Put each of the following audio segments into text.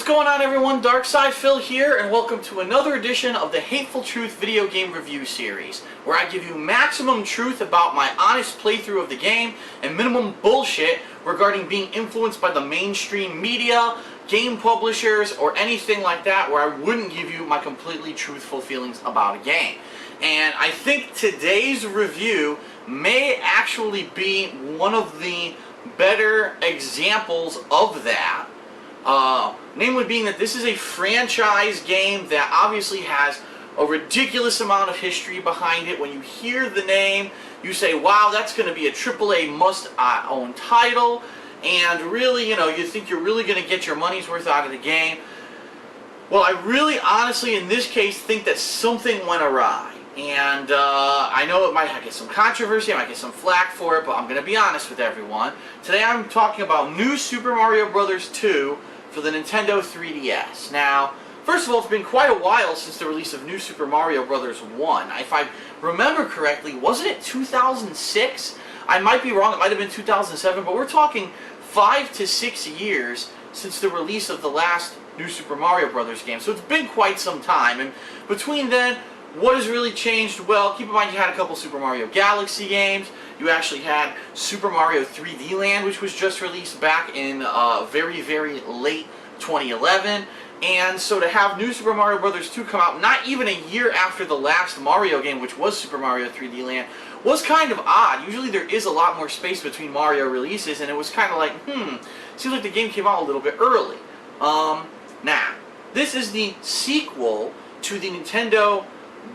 What's going on, everyone? Darkside Phil here, and welcome to another edition of the Hateful Truth video game review series, where I give you maximum truth about my honest playthrough of the game and minimum bullshit regarding being influenced by the mainstream media, game publishers, or anything like that, where I wouldn't give you my completely truthful feelings about a game. And I think today's review may actually be one of the better examples of that. Namely being that this is a franchise game that obviously has a ridiculous amount of history behind it. When you hear the name, you say, wow, that's going to be a AAA must-own title, and really, you think you're really going to get your money's worth out of the game. Well, I really, honestly, in this case, think that something went awry. And I know it might get some controversy, I might get some flack for it, but I'm going to be honest with everyone. Today I'm talking about New Super Mario Bros. 2 for the Nintendo 3DS. Now, first of all, it's been quite a while since the release of New Super Mario Bros. 1. If I remember correctly, wasn't it 2006? I might be wrong, it might have been 2007, but we're talking 5 to 6 years since the release of the last New Super Mario Bros. Game. So it's been quite some time, and between then, what has really changed? Well, keep in mind you had a couple Super Mario Galaxy games. You actually had Super Mario 3D Land, which was just released back in very, very late 2011. And so to have New Super Mario Bros. 2 come out not even a year after the last Mario game, which was Super Mario 3D Land, was kind of odd. Usually there is a lot more space between Mario releases, and it was kind of like, seems like the game came out a little bit early. Now, this is the sequel to the Nintendo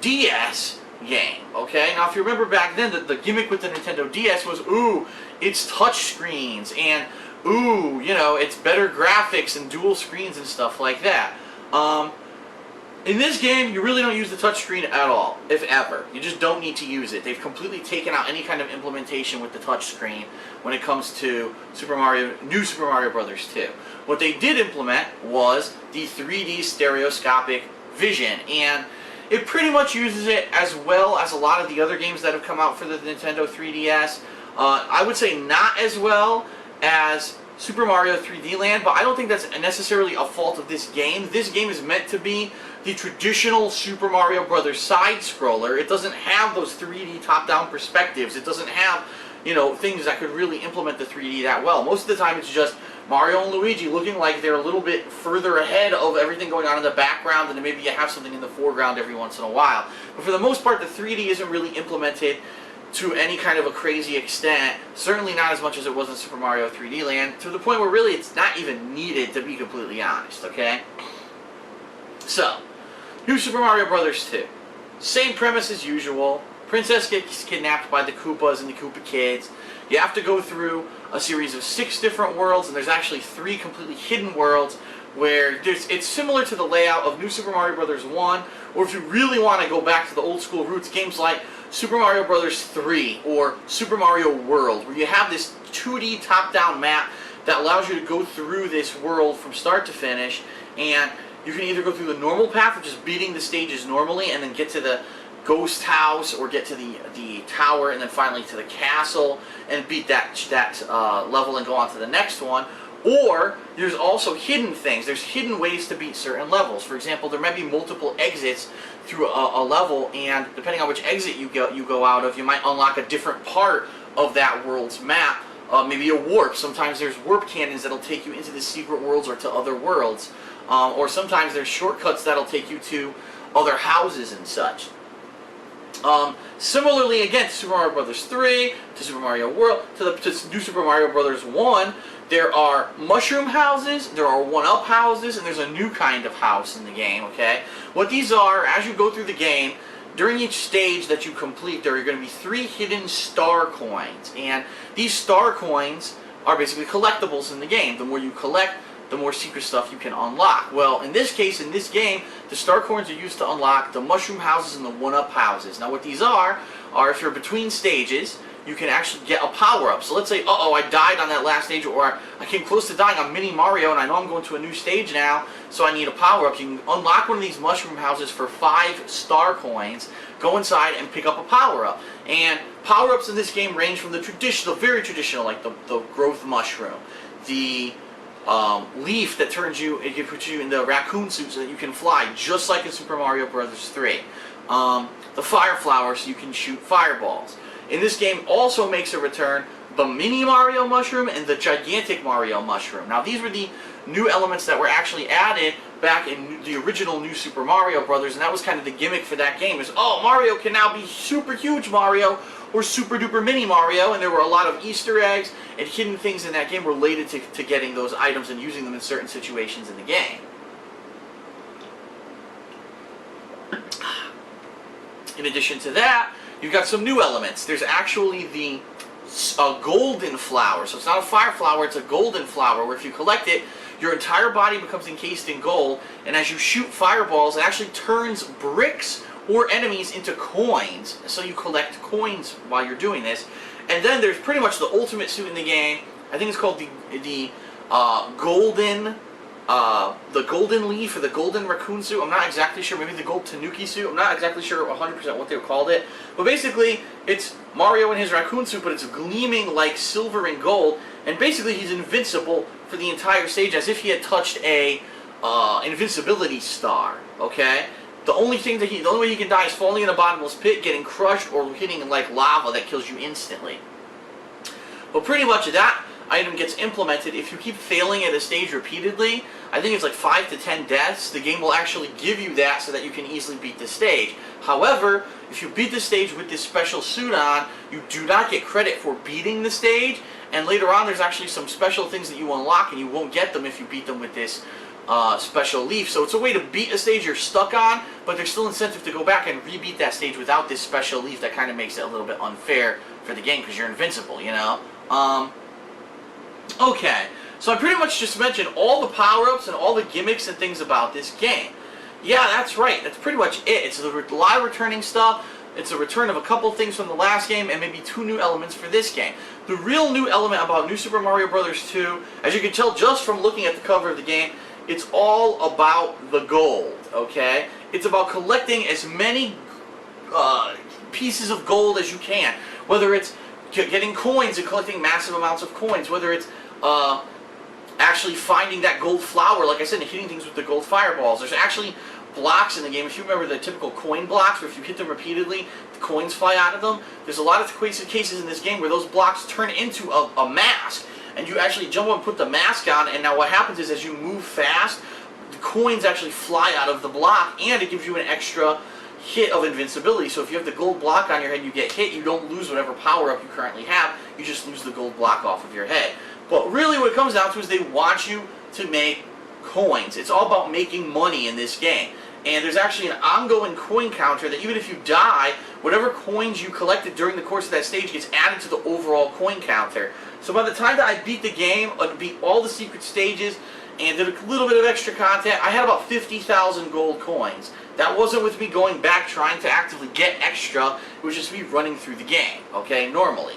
DS game, okay? Now, if you remember back then, the gimmick with the Nintendo DS was, ooh, it's touchscreens, and ooh, it's better graphics and dual screens and stuff like that. In this game, you really don't use the touchscreen at all, if ever. You just don't need to use it. They've completely taken out any kind of implementation with the touchscreen when it comes to New Super Mario Bros. 2. What they did implement was the 3D stereoscopic vision, and it pretty much uses it as well as a lot of the other games that have come out for the Nintendo 3DS. I would say not as well as Super Mario 3D Land, but I don't think that's necessarily a fault of this game. This game is meant to be the traditional Super Mario Bros. Side-scroller. It doesn't have those 3D top-down perspectives. It doesn't have, things that could really implement the 3D that well. Most of the time it's just Mario and Luigi looking like they're a little bit further ahead of everything going on in the background, and then maybe you have something in the foreground every once in a while. But for the most part, the 3D isn't really implemented to any kind of a crazy extent, certainly not as much as it was in Super Mario 3D Land, to the point where really it's not even needed, to be completely honest, okay? So, New Super Mario Bros. 2. Same premise as usual. Princess gets kidnapped by the Koopas and the Koopa Kids. You have to go through a series of 6 different worlds, and there's actually 3 completely hidden worlds where it's similar to the layout of New Super Mario Bros. 1, or if you really want to go back to the old school roots, games like Super Mario Bros. 3 or Super Mario World, where you have this 2D top-down map that allows you to go through this world from start to finish, and you can either go through the normal path, which is beating the stages normally, and then get to the ghost house, or get to the tower, and then finally to the castle, and beat that level and go on to the next one. Or there's also hidden things. There's hidden ways to beat certain levels. For example, there might be multiple exits through a level, and depending on which exit you go out of, you might unlock a different part of that world's map. Maybe a warp. Sometimes there's warp cannons that'll take you into the secret worlds or to other worlds. Or sometimes there's shortcuts that'll take you to other houses and such. Similarly, again, to Super Mario Bros. 3, to Super Mario World, to New Super Mario Bros. 1, there are mushroom houses, there are one-up houses, and there's a new kind of house in the game, okay? What these are, as you go through the game, during each stage that you complete, there are going to be 3 hidden star coins, and these star coins are basically collectibles in the game. The more you collect, the more secret stuff you can unlock. Well, in this case, in this game, the star coins are used to unlock the mushroom houses and the one-up houses. Now what these are if you're between stages, you can actually get a power-up. So let's say, uh-oh, I died on that last stage, or I came close to dying on Mini Mario, and I know I'm going to a new stage now, so I need a power-up. You can unlock one of these mushroom houses for 5 star coins, go inside, and pick up a power-up. And power-ups in this game range from the traditional, very traditional, like the growth mushroom, the leaf that it puts you in the raccoon suit so that you can fly, just like in Super Mario Bros. 3. The fire flower so you can shoot fireballs. In this game also makes a return the mini Mario mushroom and the gigantic Mario mushroom. Now these were the new elements that were actually added back in the original New Super Mario Brothers, and that was kind of the gimmick for that game, is, oh, Mario can now be super huge Mario or super duper mini Mario, and there were a lot of Easter eggs and hidden things in that game related to getting those items and using them in certain situations in the game. In addition to that, you've got some new elements. There's actually the golden flower. So it's not a fire flower, it's a golden flower, where if you collect it, your entire body becomes encased in gold, and as you shoot fireballs, it actually turns bricks or enemies into coins. So you collect coins while you're doing this. And then there's pretty much the ultimate suit in the game. I think it's called the golden leaf or the golden raccoon suit. I'm not exactly sure. Maybe the gold tanuki suit. I'm not exactly sure 100% what they called it. But basically, it's Mario in his raccoon suit, but it's gleaming like silver and gold. And basically, he's invincible for the entire stage, as if he had touched a invincibility star. Okay. The only way he can die is falling in a bottomless pit, getting crushed, or hitting like lava that kills you instantly. But pretty much that item gets implemented if you keep failing at a stage repeatedly. I think it's like 5 to 10 deaths. The game will actually give you that so that you can easily beat the stage. However, if you beat the stage with this special suit on, you do not get credit for beating the stage, and later on there's actually some special things that you unlock, and you won't get them if you beat them with this special leaf. So it's a way to beat a stage you're stuck on, but there's still incentive to go back and rebeat that stage without this special leaf. That kind of makes it a little bit unfair for the game because you're invincible, you know? Okay, so I pretty much just mentioned all the power-ups and all the gimmicks and things about this game. Yeah, that's right. That's pretty much it. It's a lot of returning stuff. It's a return of a couple things from the last game and maybe 2 new elements for this game. The real new element about New Super Mario Bros. 2, as you can tell just from looking at the cover of the game, it's all about the gold, okay? It's about collecting as many pieces of gold as you can. Whether it's getting coins and collecting massive amounts of coins, whether it's actually finding that gold flower, like I said, and hitting things with the gold fireballs. There's actually blocks in the game. If you remember the typical coin blocks, where if you hit them repeatedly, the coins fly out of them. There's a lot of cases in this game where those blocks turn into a mask, and you actually jump up and put the mask on, and now what happens is as you move fast, the coins actually fly out of the block, and it gives you an extra hit of invincibility. So if you have the gold block on your head and you get hit, you don't lose whatever power-up you currently have, you just lose the gold block off of your head. But really what it comes down to is they want you to make coins. It's all about making money in this game. And there's actually an ongoing coin counter that even if you die, whatever coins you collected during the course of that stage gets added to the overall coin counter. So by the time that I beat the game, I beat all the secret stages, and did a little bit of extra content, I had about 50,000 gold coins. That wasn't with me going back trying to actively get extra, it was just me running through the game, okay, normally.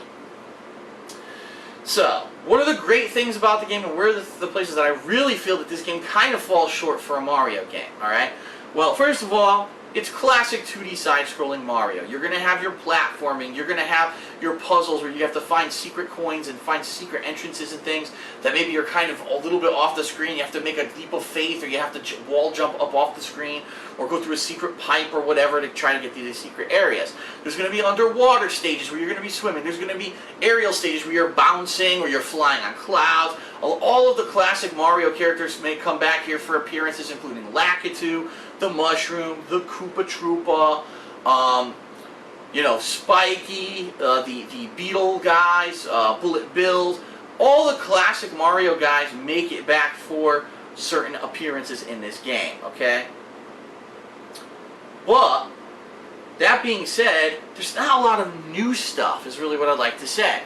So, what are the great things about the game, and where are the places that I really feel that this game kind of falls short for a Mario game, alright? Well, first of all, it's classic 2D side-scrolling Mario. You're going to have your platforming, you're going to have your puzzles where you have to find secret coins and find secret entrances and things that maybe are kind of a little bit off the screen. You have to make a leap of faith, or you have to wall jump up off the screen, or go through a secret pipe or whatever to try to get to these secret areas. There's going to be underwater stages where you're going to be swimming. There's going to be aerial stages where you're bouncing or you're flying on clouds. All of the classic Mario characters may come back here for appearances, including Lakitu, the Mushroom, the Koopa Troopa, you know, Spiky, the Beetle guys, Bullet Bills. All the classic Mario guys make it back for certain appearances in this game, okay? But, that being said, there's not a lot of new stuff, is really what I'd like to say.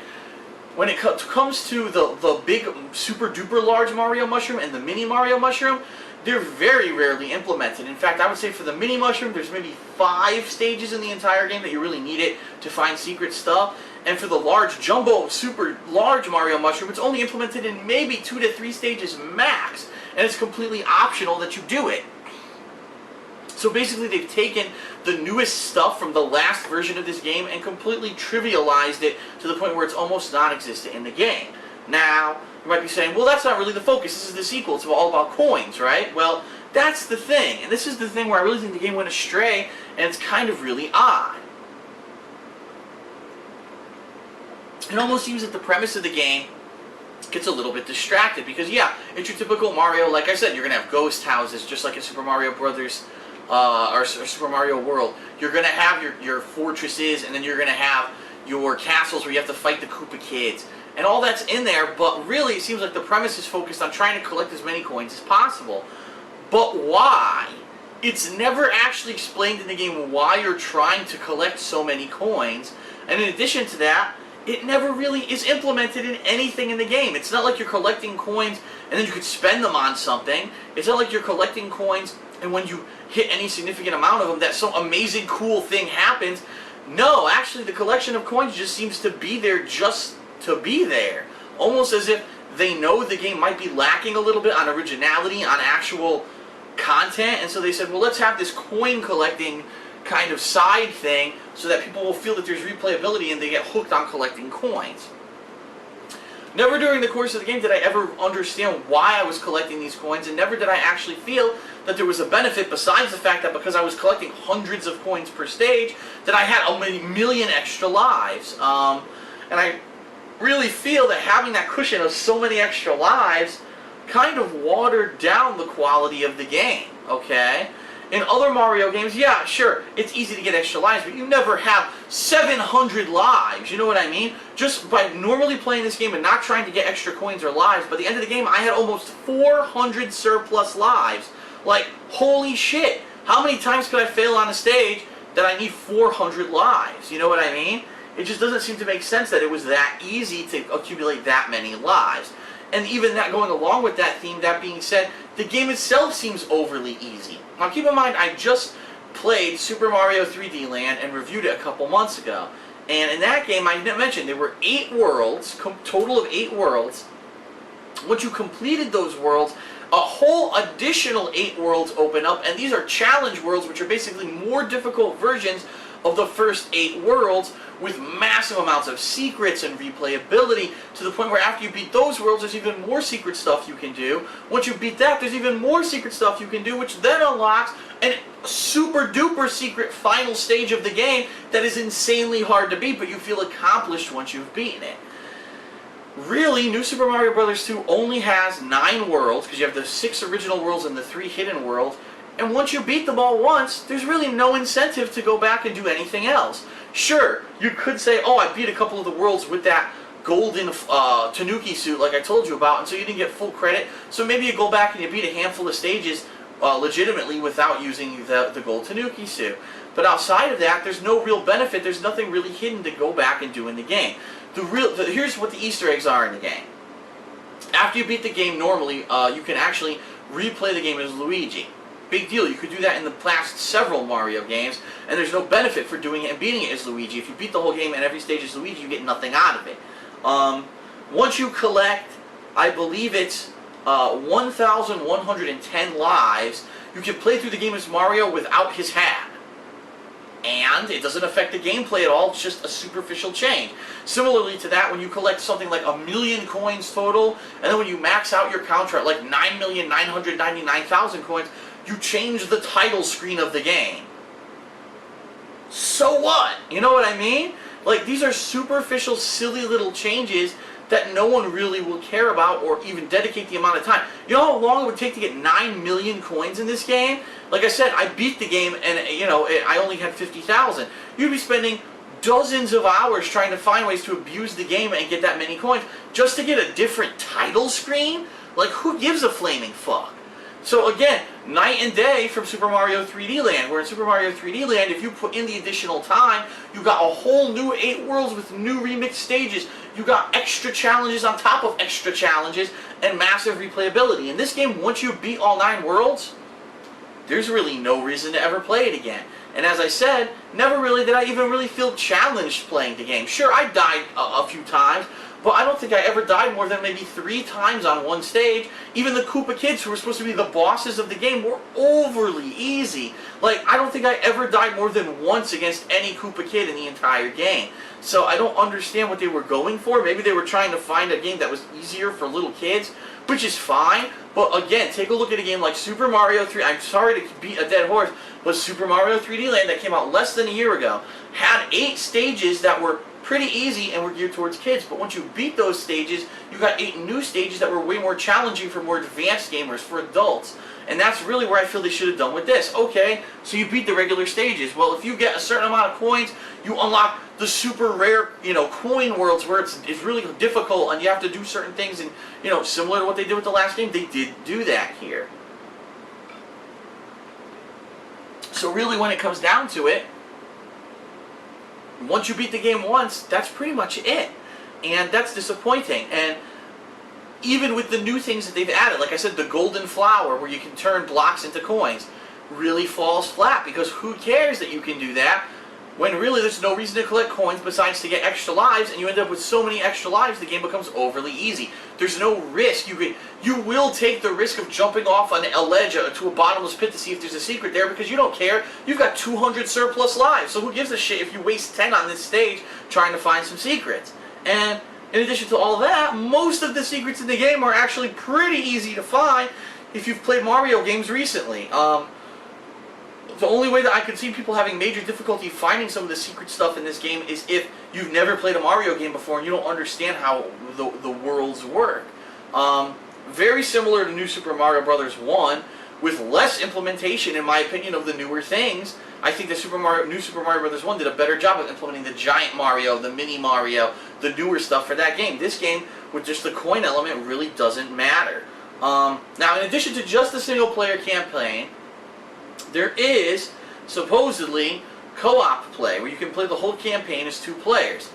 When it comes to the big, super duper large Mario Mushroom and the mini Mario Mushroom, they're very rarely implemented. In fact, I would say for the mini Mushroom, there's maybe 5 stages in the entire game that you really need it to find secret stuff. And for the large, jumbo, super large Mario Mushroom, it's only implemented in maybe 2 to 3 stages max. And it's completely optional that you do it. So basically they've taken the newest stuff from the last version of this game and completely trivialized it to the point where it's almost non-existent in the game. Now, You might be saying, well, that's not really the focus. This is the sequel. It's all about coins, right? Well, that's the thing. And this is the thing where I really think the game went astray, and it's kind of really odd. It almost seems that the premise of the game gets a little bit distracted because, yeah, it's your typical Mario. Like I said, you're going to have ghost houses, just like in Super Mario Brothers or Super Mario World. You're going to have your fortresses, and then you're going to have your castles where you have to fight the Koopa Kids. And all that's in there, but really it seems like the premise is focused on trying to collect as many coins as possible. But why? It's never actually explained in the game why you're trying to collect so many coins. And in addition to that, it never really is implemented in anything in the game. It's not like you're collecting coins and then you could spend them on something. It's not like you're collecting coins and when you hit any significant amount of them that some amazing cool thing happens. No, actually the collection of coins just seems to be there just to be there. Almost as if they know the game might be lacking a little bit on originality, on actual content, and so they said, well, let's have this coin collecting kind of side thing so that people will feel that there's replayability and they get hooked on collecting coins. Never during the course of the game did I ever understand why I was collecting these coins, and never did I actually feel that there was a benefit besides the fact that because I was collecting hundreds of coins per stage, that I had a million extra lives. And I really feel that having that cushion of so many extra lives kind of watered down the quality of the game, okay? In other Mario games, yeah, sure, it's easy to get extra lives, but you never have 700 lives, you know what I mean? Just by normally playing this game and not trying to get extra coins or lives, by the end of the game, I had almost 400 surplus lives. Like, holy shit, how many times could I fail on a stage that I need 400 lives, you know what I mean? It just doesn't seem to make sense that it was that easy to accumulate that many lives. And even that, going along with that theme, that being said, the game itself seems overly easy. Now keep in mind, I just played Super Mario 3D Land and reviewed it a couple months ago. And in that game, I mentioned there were 8 worlds, total of 8 worlds. Once you completed those worlds, a whole additional 8 worlds open up, and these are challenge worlds, which are basically more difficult versions of the first 8 worlds, with massive amounts of secrets and replayability, to the point where after you beat those worlds, there's even more secret stuff you can do. Once you beat that, there's even more secret stuff you can do, which then unlocks a super duper secret final stage of the game that is insanely hard to beat, but you feel accomplished once you've beaten it. Really, New Super Mario Bros. 2 only has 9 worlds, because you have the 6 original worlds and the 3 hidden worlds, and once you beat them all once, there's really no incentive to go back and do anything else. Sure, you could say, oh, I beat a couple of the worlds with that golden Tanuki suit like I told you about, and so you didn't get full credit, so maybe you go back and you beat a handful of stages legitimately without using the gold Tanuki suit. But outside of that, there's no real benefit, there's nothing really hidden to go back and do in the game. Here's what the Easter eggs are in the game. After you beat the game normally, you can actually replay the game as Luigi. Big deal. You could do that in the past several Mario games, and there's no benefit for doing it and beating it as Luigi. If you beat the whole game and every stage is Luigi, you get nothing out of it. Once you collect, I believe it's 1,110 lives, you can play through the game as Mario without his hat. And it doesn't affect the gameplay at all, it's just a superficial change. Similarly to that, when you collect something like 1,000,000 coins total, and then when you max out your counter at like 9,999,000 coins, you change the title screen of the game. So what? You know what I mean? Like, these are superficial, silly little changes that no one really will care about or even dedicate the amount of time. You know how long it would take to get 9 million coins in this game? Like I said, I beat the game and, you know, I only had 50,000. You'd be spending dozens of hours trying to find ways to abuse the game and get that many coins just to get a different title screen? Like, who gives a flaming fuck? So again, night and day from Super Mario 3D Land, where in Super Mario 3D Land, if you put in the additional time, you got a whole new 8 worlds with new remixed stages. You got extra challenges on top of extra challenges and massive replayability. In this game, once you beat all 9 worlds, there's really no reason to ever play it again. And as I said, never really did I even really feel challenged playing the game. Sure, I died a few times, but I don't think I ever died more than maybe 3 times on one stage. Even the Koopa Kids, who were supposed to be the bosses of the game, were overly easy. Like, I don't think I ever died more than once against any Koopa Kid in the entire game. So I don't understand what they were going for. Maybe they were trying to find a game that was easier for little kids, which is fine. But again, take a look at a game like Super Mario 3. I'm sorry to beat a dead horse, but Super Mario 3D Land, that came out less than a year ago, had 8 stages that were pretty easy and were geared towards kids. But once you beat those stages, you got 8 new stages that were way more challenging for more advanced gamers, for adults. And that's really where I feel they should have done with this. Okay, so you beat the regular stages. Well, if you get a certain amount of coins, you unlock the super rare, coin worlds where it's really difficult and you have to do certain things, and, similar to what they did with the last game, they did do that here. So really, when it comes down to it, once you beat the game once, that's pretty much it. And that's disappointing. And even with the new things that they've added, like I said, the golden flower where you can turn blocks into coins, really falls flat, because who cares that you can do that when really there's no reason to collect coins besides to get extra lives, and you end up with so many extra lives the game becomes overly easy. There's no risk. You will take the risk of jumping off on a ledge to a bottomless pit to see if there's a secret there, because you don't care. You've got 200 surplus lives, so who gives a shit if you waste 10 on this stage trying to find some secrets. And in addition to all that, most of the secrets in the game are actually pretty easy to find if you've played Mario games recently. The only way that I could see people having major difficulty finding some of the secret stuff in this game is if you've never played a Mario game before and you don't understand how the worlds work. Very similar to New Super Mario Bros. 1, with less implementation, in my opinion, of the newer things. I think the New Super Mario Bros. 1 did a better job of implementing the giant Mario, the mini Mario, the newer stuff for that game. This game, with just the coin element, really doesn't matter. Now, in addition to just the single-player campaign, there is, supposedly, co-op play, where you can play the whole campaign as 2 players.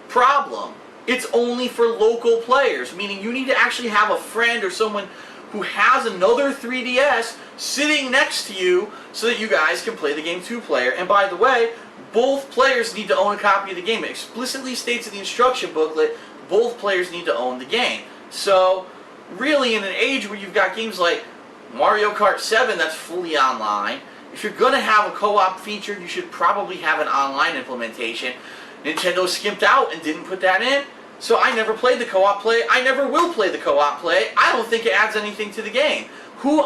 Problem: it's only for local players, meaning you need to actually have a friend or someone who has another 3DS sitting next to you so that you guys can play the game 2-player. And by the way, both players need to own a copy of the game. It explicitly states in the instruction booklet, both players need to own the game. So, really, in an age where you've got games like Mario Kart 7 that's fully online, if you're going to have a co-op feature, you should probably have an online implementation. Nintendo skimped out and didn't put that in, so I never played the co-op play. I never will play the co-op play. I don't think it adds anything to the game. You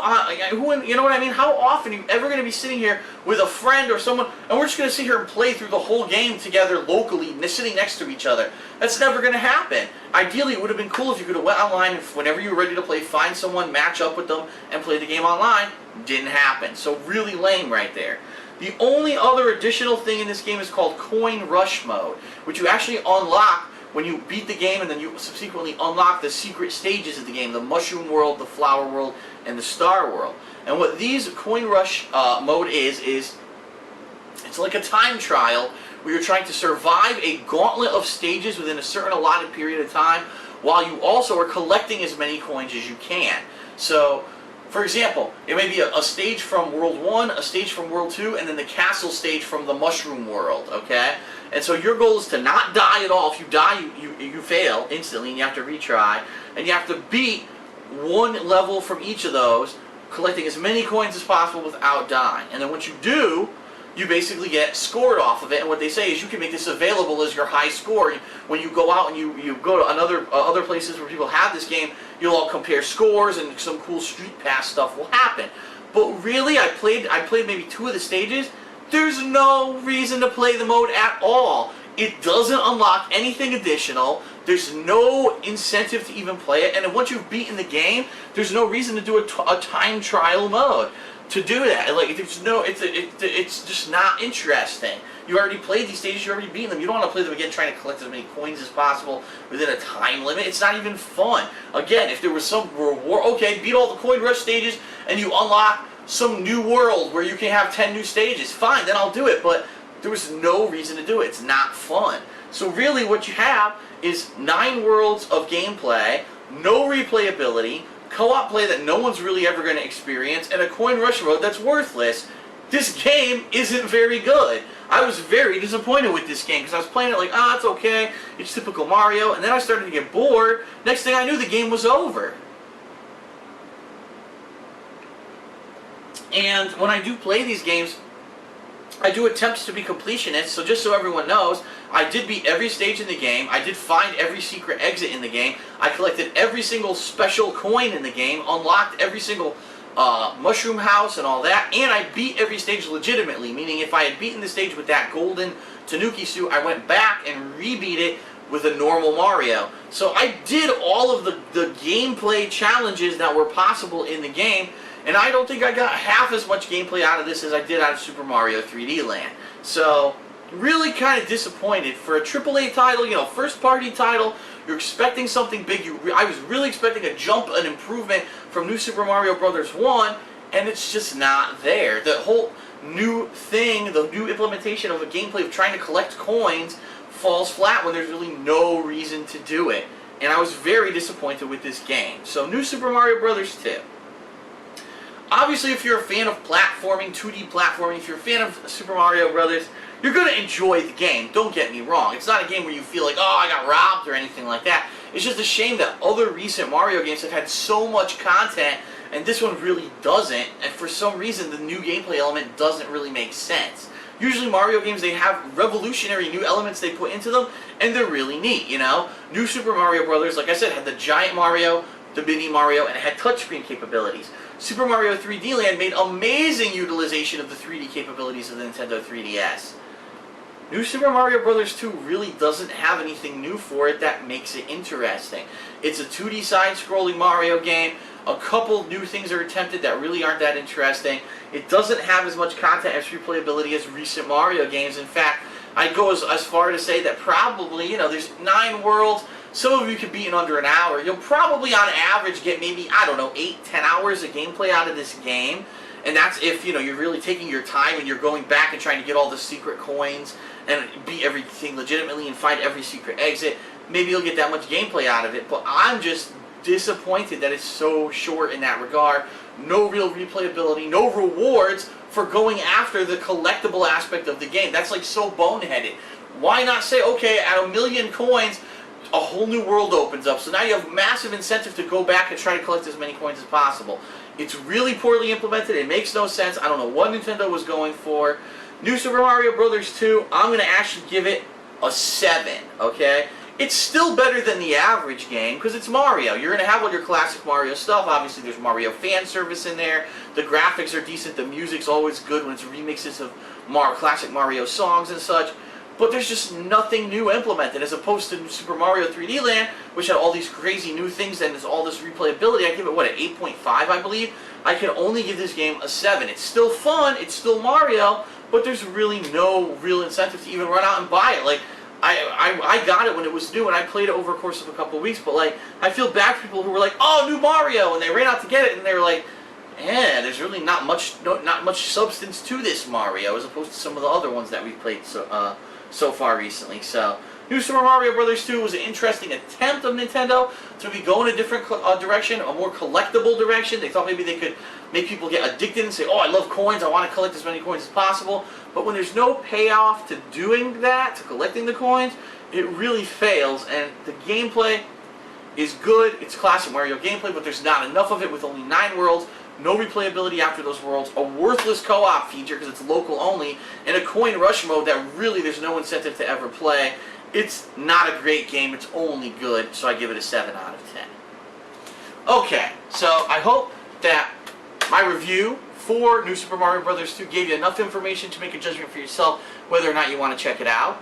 know what I mean? How often are you ever going to be sitting here with a friend or someone, and we're just going to sit here and play through the whole game together locally, sitting next to each other? That's never going to happen. Ideally, it would have been cool if you could have went online and whenever you were ready to play, find someone, match up with them, and play the game online. Didn't happen. So really lame right there. The only other additional thing in this game is called Coin Rush Mode, which you actually unlock when you beat the game, and then you subsequently unlock the secret stages of the game, the Mushroom World, the Flower World, and the Star World. And what these Coin Rush mode is it's like a time trial where you're trying to survive a gauntlet of stages within a certain allotted period of time, while you also are collecting as many coins as you can. So, for example, it may be a stage from World 1, a stage from World 2, and then the castle stage from the Mushroom World, okay? And so your goal is to not die at all. If you die, you fail instantly, and you have to retry. And you have to beat one level from each of those, collecting as many coins as possible without dying. And then once you do, you basically get scored off of it. And what they say is you can make this available as your high score. When you go out and you go to other places where people have this game, you'll all compare scores, and some cool street pass stuff will happen. But really, I played maybe 2 of the stages. There's no reason to play the mode at all. It doesn't unlock anything additional. There's no incentive to even play it. And then once you've beaten the game, there's no reason to do a time trial mode to do that. Like, it's just not interesting. You already played these stages. You already beaten them. You don't want to play them again trying to collect as many coins as possible within a time limit. It's not even fun. Again, if there was some reward, okay, beat all the coin rush stages and you unlock some new world where you can have 10 new stages, fine, then I'll do it. But there was no reason to do it. It's not fun. So really what you have is 9 worlds of gameplay, no replayability, co-op play that no one's really ever going to experience, and a coin rush mode that's worthless. this game isn't very good. I was very disappointed with this game because I was playing it like, ah, it's okay, it's typical Mario, and then I started to get bored. Next thing I knew, the game was over. And when I do play these games, I do attempt to be completionist, so just so everyone knows, I did beat every stage in the game, I did find every secret exit in the game, I collected every single special coin in the game, unlocked every single mushroom house and all that, and I beat every stage legitimately, meaning if I had beaten the stage with that golden Tanuki suit, I went back and re-beat it with a normal Mario. So I did all of the gameplay challenges that were possible in the game, and I don't think I got half as much gameplay out of this as I did out of Super Mario 3D Land. So, really kind of disappointed. For a AAA title, you know, first party title, you're expecting something big. I was really expecting a jump, an improvement from New Super Mario Bros. 1, and it's just not there. The whole new thing, the new implementation of a gameplay of trying to collect coins falls flat when there's really no reason to do it. And I was very disappointed with this game. So, New Super Mario Bros. 2. Obviously, if you're a fan of platforming, 2D platforming, if you're a fan of Super Mario Brothers, you're going to enjoy the game. Don't get me wrong. It's not a game where you feel like, oh, I got robbed or anything like that. It's just a shame that other recent Mario games have had so much content, and this one really doesn't. And for some reason, the new gameplay element doesn't really make sense. Usually Mario games, they have revolutionary new elements they put into them, and they're really neat, you know? New Super Mario Brothers, like I said, had the giant Mario, the mini Mario, and it had touchscreen capabilities. Super Mario 3D Land made amazing utilization of the 3D capabilities of the Nintendo 3DS. New Super Mario Bros. 2 really doesn't have anything new for it that makes it interesting. It's a 2D side-scrolling Mario game. A couple new things are attempted that really aren't that interesting. It doesn't have as much content as replayability as recent Mario games. In fact, I'd go as far to say that probably, you know, there's 9 worlds. Some of you could beat in under an hour. You'll probably, on average, get maybe, I don't know, 8-10 hours of gameplay out of this game. And that's if, you know, you're really taking your time and you're going back and trying to get all the secret coins and beat everything legitimately and find every secret exit. Maybe you'll get that much gameplay out of it. But I'm just disappointed that it's so short in that regard. No real replayability, no rewards for going after the collectible aspect of the game. That's like so boneheaded. Why not say, okay, at 1,000,000 coins, a whole new world opens up. So now you have massive incentive to go back and try to collect as many coins as possible. It's really poorly implemented. It makes no sense. I don't know what Nintendo was going for. New Super Mario Bros. 2, I'm going to actually give it a 7, okay? It's still better than the average game because it's Mario. You're going to have all your classic Mario stuff. Obviously, there's Mario fan service in there. The graphics are decent. The music's always good when it's remixes of classic Mario songs and such. But there's just nothing new implemented, as opposed to Super Mario 3D Land, which had all these crazy new things and there's all this replayability. I give it, what, an 8.5, I believe? I can only give this game a 7. It's still fun, it's still Mario, but there's really no real incentive to even run out and buy it. Like, I got it when it was new, and I played it over a course of a couple of weeks, but, like, I feel bad for people who were like, oh, new Mario, and they ran out to get it, and they were like, there's really not much substance to this Mario, as opposed to some of the other ones that we've played so far recently. So, New Super Mario Bros. 2 was an interesting attempt of Nintendo to be going a different direction, a more collectible direction. They thought maybe they could make people get addicted and say, oh, I love coins, I want to collect as many coins as possible. But when there's no payoff to doing that, to collecting the coins, it really fails. And the gameplay is good. It's classic Mario gameplay, but there's not enough of it with only 9 worlds. No replayability after those worlds, a worthless co-op feature because it's local only, and a coin rush mode that really there's no incentive to ever play. It's not a great game, it's only good, so I give it a 7 out of 10. Okay, so I hope that my review for New Super Mario Bros. 2 gave you enough information to make a judgment for yourself whether or not you want to check it out.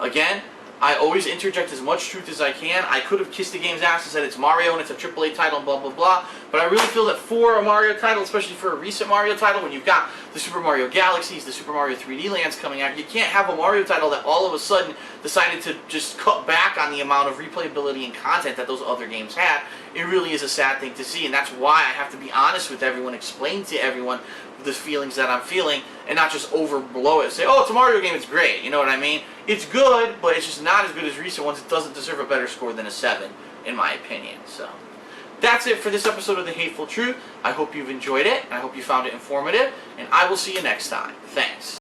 Again, I always interject as much truth as I can. I could have kissed the game's ass and said it's Mario and it's a AAA title and blah blah blah, but I really feel that for a Mario title, especially for a recent Mario title, when you've got the Super Mario Galaxies, the Super Mario 3D Lands coming out, you can't have a Mario title that all of a sudden decided to just cut back on the amount of replayability and content that those other games had. It really is a sad thing to see, and that's why I have to be honest with everyone, explain to everyone the feelings that I'm feeling, and not just overblow it and say, oh, it's a Mario game, it's great, you know what I mean? It's good, but it's just not as good as recent ones. It doesn't deserve a better score than a 7, in my opinion. So, That's it for this episode of The Hateful Truth. I hope you've enjoyed it, and I hope you found it informative, and I will see you next time. Thanks.